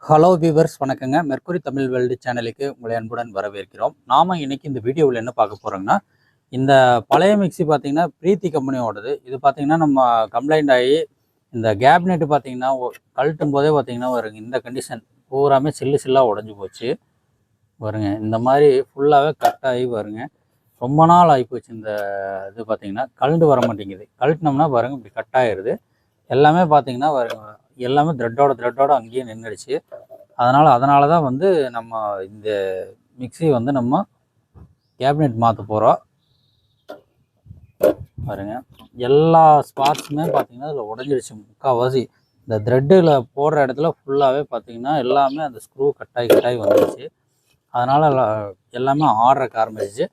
Hello viewers, வணக்கங்க. Mercury Tamil world சேனலுக்கு உங்களை அன்புடன் வரவேற்கிறோம். நாம இன்னைக்கு இந்த வீடியோவில் என்ன பார்க்க போறோம்னா, இந்த பழைய மிக்ஸி பார்த்தீங்கன்னா பிரீத்தி கம்பெனியோடது. இது பார்த்தீங்கன்னா நம்ம கம்ப்ளைண்ட் ஆகி இந்த கேபினெட் பார்த்தீங்கன்னா கழட்டும் போதே பார்த்தீங்கன்னா வருங்க இந்த கண்டிஷன் பூராமே சில்லா உடஞ்சி போச்சு வருங்க. இந்த மாதிரி ஃபுல்லாகவே கட் ஆகி வருங்க. ரொம்ப நாள் ஆகிப்போச்சு. இந்த இது பார்த்தீங்கன்னா கழண்டு வர மாட்டேங்குது. கழட்டினோம்னா பாருங்க இப்படி கட் ஆகிடுது. எல்லாமே பார்த்தீங்கன்னா எல்லாமே த்ரெட்டோட அங்கேயே நின்றுடுச்சு. அதனால தான் வந்து நம்ம இந்த மிக்ஸி வந்து நம்ம கேபினெட் மாற்ற போகிறோம் பாருங்க. எல்லா ஸ்பார்ட்ஸுமே பார்த்தீங்கன்னா அதில் உடஞ்சிடுச்சு முக்கால்வாசி. இந்த த்ரெட்டில் போடுற இடத்துல ஃபுல்லாகவே பார்த்தீங்கன்னா எல்லாமே அந்த ஸ்க்ரூ கட்டாகி வந்துடுச்சு. அதனால் எல்லாமே ஆடுறக்கு ஆரம்பிச்சிச்சு.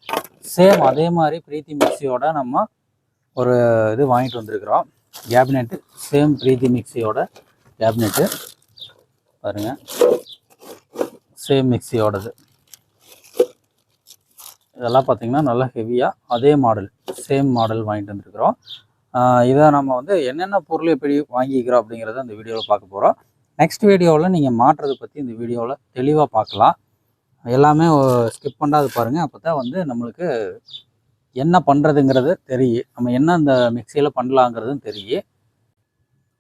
சேம் அதே மாதிரி பிரீத்தி மிக்ஸியோட நம்ம ஒரு இது வாங்கிட்டு வந்திருக்கிறோம் கேபினெட்டு. சேம் பிரீத்தி மிக்ஸியோட கேபினெட்டு பாருங்க, சேம் மிக்ஸியோடது. இதெல்லாம் பார்த்தீங்கன்னா நல்லா ஹெவியாக அதே மாடல் சேம் மாடல் வாங்கிட்டு வந்துருக்குறோம். இதை நம்ம வந்து என்னென்ன பொருள் எப்படி வாங்கிக்கிறோம் அப்படிங்கிறத இந்த வீடியோவில் பார்க்க போகிறோம். நெக்ஸ்ட் வீடியோவில் நீங்கள் மாற்றுறதை பற்றி இந்த வீடியோவில் தெளிவாக பார்க்கலாம். எல்லாமே ஸ்கிப் பண்ணாது பாருங்கள். அப்போ தான் வந்து நம்மளுக்கு என்ன பண்ணுறதுங்கிறது தெரியும். நம்ம என்ன இந்த மிக்சியில் பண்ணலாங்கிறதும் தெரியும்.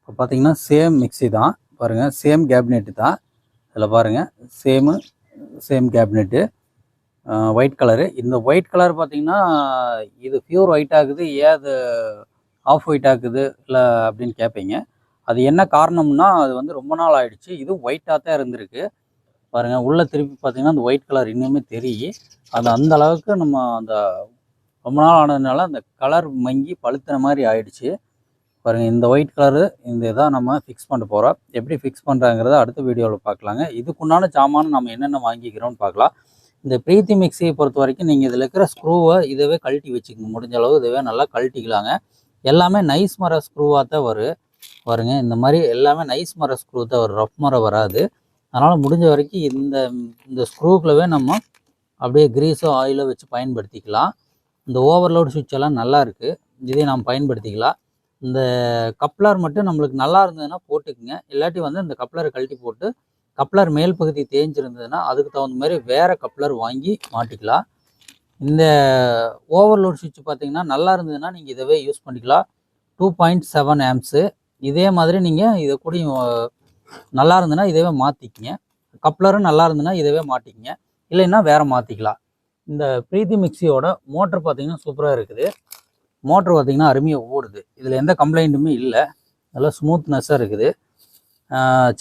இப்போ பார்த்தீங்கன்னா சேம் மிக்ஸி தான் பாருங்கள், சேம் கேபினெட்டு தான். இதில் பாருங்கள் சேம் கேபினெட்டு ஒயிட் கலரு. இந்த ஒயிட் கலர் பார்த்தீங்கன்னா இது பியூர் ஒயிட் ஆகுது, ஏன் அது ஆஃப் ஒயிட் ஆகுது இல்லை அப்படின்னு கேட்பீங்க. அது என்ன காரணம்னா அது வந்து ரொம்ப நாள் ஆகிடுச்சு. இது ஒயிட்டாக தான் இருந்திருக்கு பாருங்கள். உள்ளே திருப்பி பார்த்தீங்கன்னா அந்த ஒயிட் கலர் இன்னுமே தெரியும். அது அந்த அளவுக்கு நம்ம அந்த ரொம்ப நாள் ஆனதுனால அந்த கலர் மங்கி பழுத்தின மாதிரி ஆயிடுச்சு பாருங்கள். இந்த ஒயிட் கலரு இந்த இதான் நம்ம ஃபிக்ஸ் பண்ண போகிறோம். எப்படி ஃபிக்ஸ் பண்ணுறாங்கிறத அடுத்த வீடியோவில் பார்க்கலாங்க. இதுக்குண்டான சாமான் நம்ம என்னென்ன வாங்கிக்கிறோம்னு பார்க்கலாம். இந்த பிரீத்தி மிக்ஸியை பொறுத்த வரைக்கும் நீங்கள் இதில் இருக்கிற ஸ்க்ரூவை இதவே கழட்டி வச்சுக்கோங்க. முடிஞ்ச அளவு இதவே நல்லா கழட்டிக்கலாங்க. எல்லாமே நைஸ் மர ஸ்க்ரூவாக தான் வருங்க. இந்த மாதிரி எல்லாமே நைஸ் மர ஸ்க்ரூ தான் வரும், ரஃப் மரம் வராது. அதனால் முடிஞ்ச வரைக்கும் இந்த ஸ்க்ரூக்குள்ளவே நம்ம அப்படியே கிரீஸோ ஆயிலோ வச்சு பயன்படுத்திக்கலாம். இந்த ஓவர்லோட் சுவிட்ச் எல்லாம் நல்லா இருக்குது, இதே நாம் பயன்படுத்திக்கலாம். இந்த கப்ளர் மட்டும் நம்மளுக்கு நல்லா இருந்ததுன்னா போட்டுக்குங்க. இல்லாட்டி வந்து இந்த கப்ளரை கழட்டி போட்டு கப்ளர் மேல் பகுதி தேஞ்சிருந்ததுன்னா அதுக்கு தகுந்த மாதிரி வேறு கப்ளர் வாங்கி மாட்டிக்கலாம். இந்த ஓவர்லோட் சுவிட்ச் பார்த்தீங்கன்னா நல்லா இருந்ததுன்னா நீங்கள் இதவே யூஸ் பண்ணிக்கலாம். 2.7 ஆம்ப்ஸு. இதே மாதிரி நீங்கள் இதை கூட நல்லா இருந்ததுன்னா இதவே மாற்றிக்கிங்க. கப்ளரும் நல்லா இருந்ததுன்னா இதவே மாட்டிக்கிங்க, இல்லைன்னா வேறு மாற்றிக்கலாம். இந்த பிரீத்தி மிக்ஸியோட மோட்ரு பார்த்தீங்கன்னா சூப்பராக இருக்குது. மோட்ரு பார்த்திங்கன்னா அருமையாக ஓடுது. இதில் எந்த கம்ப்ளைண்ட்டுமே இல்லை, நல்லா ஸ்மூத்னஸ்ஸாக இருக்குது.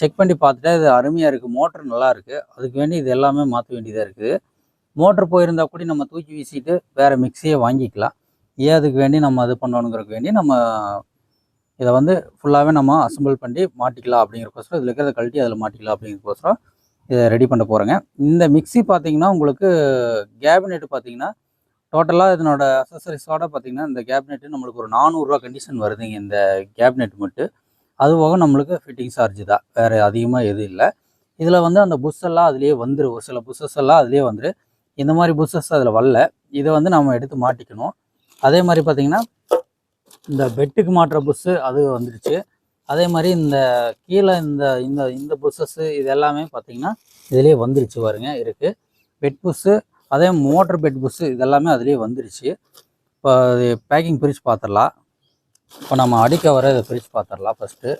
செக் பண்ணி பார்த்துட்டா இது அருமையாக இருக்குது. மோட்ரு நல்லா இருக்குது. அதுக்கு வேண்டி இது எல்லாமே மாற்ற வேண்டியதாக இருக்குது. மோட்ரு போயிருந்தால் கூட நம்ம தூக்கி வீசிட்டு வேறு மிக்ஸியை வாங்கிக்கலாம். ஏன் அதுக்கு வேண்டி நம்ம இது பண்ணணுங்கிறதுக்கு வேண்டி நம்ம இதை வந்து ஃபுல்லாகவே நம்ம அசம்பிள் பண்ணி மாட்டிக்கலாம் அப்படிங்கிறக்கோசரம், இதில் இருக்கிறத கழட்டி அதில் மாட்டிக்கலாம் அப்படிங்கிறக்கோசரம் இதை ரெடி பண்ண போகிறேங்க. இந்த மிக்ஸி பார்த்திங்கன்னா உங்களுக்கு கேபினெட்டு பார்த்திங்கன்னா டோட்டலாக இதனோட அசசரிஸோடு பார்த்திங்கன்னா இந்த கேபினெட்டு நம்மளுக்கு ஒரு 400 ரூபா கண்டிஷன் வருதுங்க. இந்த கேபினெட் மட்டும் அது போக நம்மளுக்கு ஃபிட்டிங் சார்ஜ் தான், வேறு அதிகமாக எதுவும் இல்லை. இதில் வந்து அந்த புஷ் எல்லாம் அதுலேயே வந்துடும். ஒரு சில புஷ்ஷஸ் எல்லாம் அதுலேயே வந்துடும். இந்த மாதிரி புஷ்ஷஸ் அதில் வரல. இதை வந்து நம்ம எடுத்து மாட்டிக்கணும். அதே மாதிரி பார்த்திங்கன்னா இந்த பெட்டுக்கு மாட்டுற புஷ்ஷு அது வந்துடுச்சு. அதே மாதிரி இந்த கீழே இந்த இந்த இந்த புஷ்ஷஸ்ஸு இது எல்லாமே பார்த்திங்கன்னா இதிலே வந்துடுச்சு பாருங்க இருக்குது. பெட் புஷ்ஷு, அதே மோட்டர் பெட் புஷ்ஷு இதெல்லாமே அதுலேயே வந்துடுச்சு. இப்போ அது பேக்கிங் பிரித்து பார்த்துடலாம். இப்போ நம்ம அடிக்கவரை இதை பிரித்து பார்த்துடலாம். ஃபஸ்ட்டு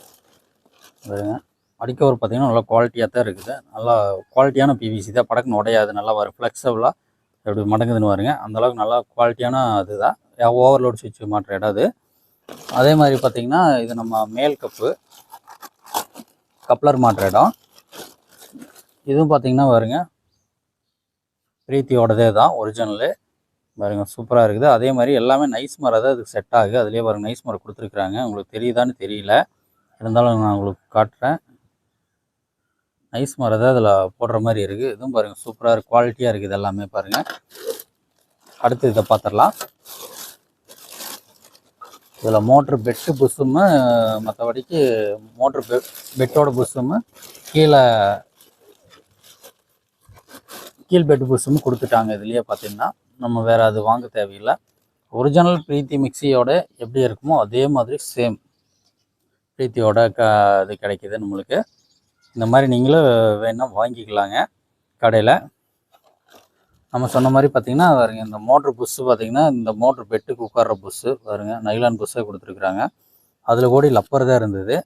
பாருங்க, அடிக்கவர் பார்த்திங்கன்னா நல்லா குவாலிட்டியாக தான் இருக்குது. நல்லா குவாலிட்டியான பிவிசி தான், படக்குன்னு உடையாது, நல்லா வரும் ஃப்ளெக்ஸபிளாக எப்படி மடங்குதுன்னு பாருங்க. அந்தளவுக்கு நல்லா குவாலிட்டியான இதுதான். ஓவர்லோட் சுவிட்ச் மாற்ற இடம் அது. அதே மாதிரி பார்த்திங்கன்னா இது நம்ம மேல் கப்ளர் மாற்ற இடம். இதுவும் பார்த்திங்கன்னா பாருங்க பிரீத்தியோடதே தான், ஒரிஜினலு பாருங்க, சூப்பராக இருக்குது. அதே மாதிரி எல்லாமே நைஸ் மரம் தான் இதுக்கு செட் ஆகுது. அதுலேயே பாருங்க நைஸ் மரம் கொடுத்துருக்குறாங்க. உங்களுக்கு தெரியுதான்னு தெரியல, இருந்தாலும் நான் உங்களுக்கு காட்டுறேன். நைஸ் மரம் தான் இதில் போடுற மாதிரி இருக்குது. இதுவும் பாருங்கள் சூப்பராக இருக்குது, குவாலிட்டியாக இருக்குது எல்லாமே பாருங்கள். அடுத்து இதை பார்த்துடலாம். இதில் மோட்ரு பெட்டு புஷ்ஷும் மற்றபடிக்கு மோட்ரு பெட்டோட புஷ்ஷும் கீழ் பெட்டு புஷ்ஷும் கொடுத்துட்டாங்க. இதுலேயே பார்த்திங்கன்னா நம்ம வேறு அது வாங்க தேவையில்லை. ஒரிஜினல் பிரீத்தி மிக்ஸியோட எப்படி இருக்குமோ அதே மாதிரி சேம் பிரீத்தியோட இது கிடைக்கிது நம்மளுக்கு. இந்த மாதிரி நீங்களும் வேணால் வாங்கிக்கலாங்க கடையில். நம்ம சொன்ன மாதிரி பார்த்திங்கன்னா பாருங்க, இந்த மோட்ரு புஷ்ஷு பார்த்திங்கன்னா இந்த மோட்ரு பெட்டுக்கு உட்கார்ற புஷ்ஷு பாருங்க, நைலான் புஷ்ஷாக கொடுத்துருக்குறாங்க. அதில் கூட லப்பர் தான் இருந்தது.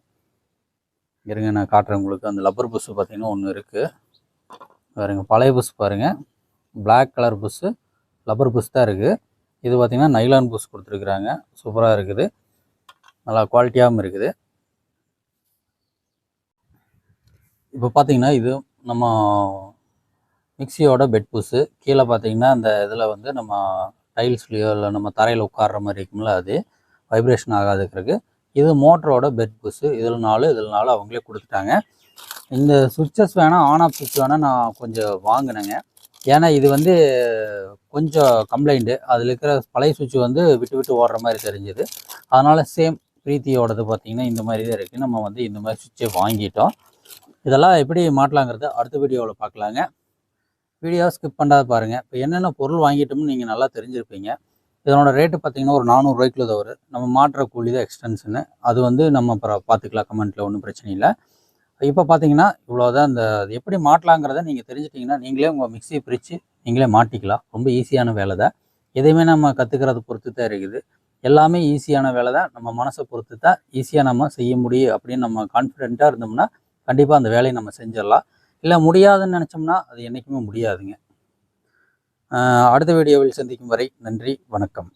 இருங்க நான் காட்டுறேன் உங்களுக்கு. அந்த லப்பர் புஷ்ஷு பார்த்திங்கன்னா ஒன்று இருக்குது பாருங்க. பழைய புஷ் பாருங்கள், black colour bush rubber bush தான் இருக்குது. இது பார்த்திங்கன்னா நைலான் புஷ் கொடுத்துருக்குறாங்க. சூப்பராக இருக்குது, நல்லா குவாலிட்டியாகவும் இருக்குது. இப்போ பார்த்திங்கன்னா இது நம்ம மிக்சியோட பெட் புஷ்ஷு. கீழே பார்த்திங்கன்னா இந்த இதில் வந்து நம்ம டைல்ஸ்லேயோ இல்லை நம்ம தரையில் உட்கார்ற மாதிரி இருக்கும்ல, அது வைப்ரேஷன் ஆகாதுக்கிறதுக்கு. இது மோட்டரோட பெட் புஷ்ஷு. இதில் 4 அவங்களே கொடுத்துட்டாங்க. இந்த சுவிட்சஸ் வேணால் ஆன் ஆஃப் சுவிட்ச் வேணால் நான் கொஞ்சம் வாங்கினேங்க. ஏன்னா இது வந்து கொஞ்சம் கம்ப்ளைண்ட்டு. அதில் இருக்கிற பழைய சுவிட்ச் வந்து விட்டு விட்டு ஓடுற மாதிரி தெரிஞ்சுது. அதனால் சேம் பிரீத்தியோடது பார்த்திங்கன்னா இந்த மாதிரி தான் இருக்குது. நம்ம வந்து இந்த மாதிரி சுவிட்சை வாங்கிட்டோம். இதெல்லாம் எப்படி மாட்டலாங்கிறது அடுத்த வீடியோவில் பார்க்கலாங்க. வீடியோவை ஸ்கிப் பண்ணாத பாருங்கள். இப்போ என்னென்ன பொருள் வாங்கிட்டோம்னு நீங்கள் நல்லா தெரிஞ்சிருப்பீங்க. இதனோட ரேட்டு பார்த்திங்கன்னா ஒரு 400 ரூபாய்க்குள்ள தான் வரும். நம்ம மாட்டுற கூலி தான் எக்ஸ்டென்ஷனு. அது வந்து நம்ம அப்புறம் பார்த்துக்கலாம், கமெண்ட்டில் ஒன்றும் பிரச்சனை இல்லை. இப்போ பார்த்தீங்கன்னா இவ்வளோதான். இந்த எப்படி மாட்டலாங்கிறத நீங்கள் தெரிஞ்சிட்டிங்கன்னா நீங்களே உங்கள் மிக்சியை பிரித்து நீங்களே மாட்டிக்கலாம். ரொம்ப ஈஸியான வேலை தான். எதையுமே நம்ம கற்றுக்கிறத பொறுத்து தான் இருக்குது. எல்லாமே ஈஸியான வேலை தான். நம்ம மனசை பொறுத்து தான் ஈஸியாக நம்ம செய்ய முடியும் அப்படின்னு நம்ம கான்ஃபிடென்ட்டாக இருந்தோம்னா கண்டிப்பாக அந்த வேலையை நம்ம செஞ்சிடலாம். இல்லை முடியாதுன்னு நினச்சோம்னா அது என்றைக்குமே முடியாதுங்க. அடுத்த வீடியோவில் சந்திக்கும் வரை நன்றி, வணக்கம்.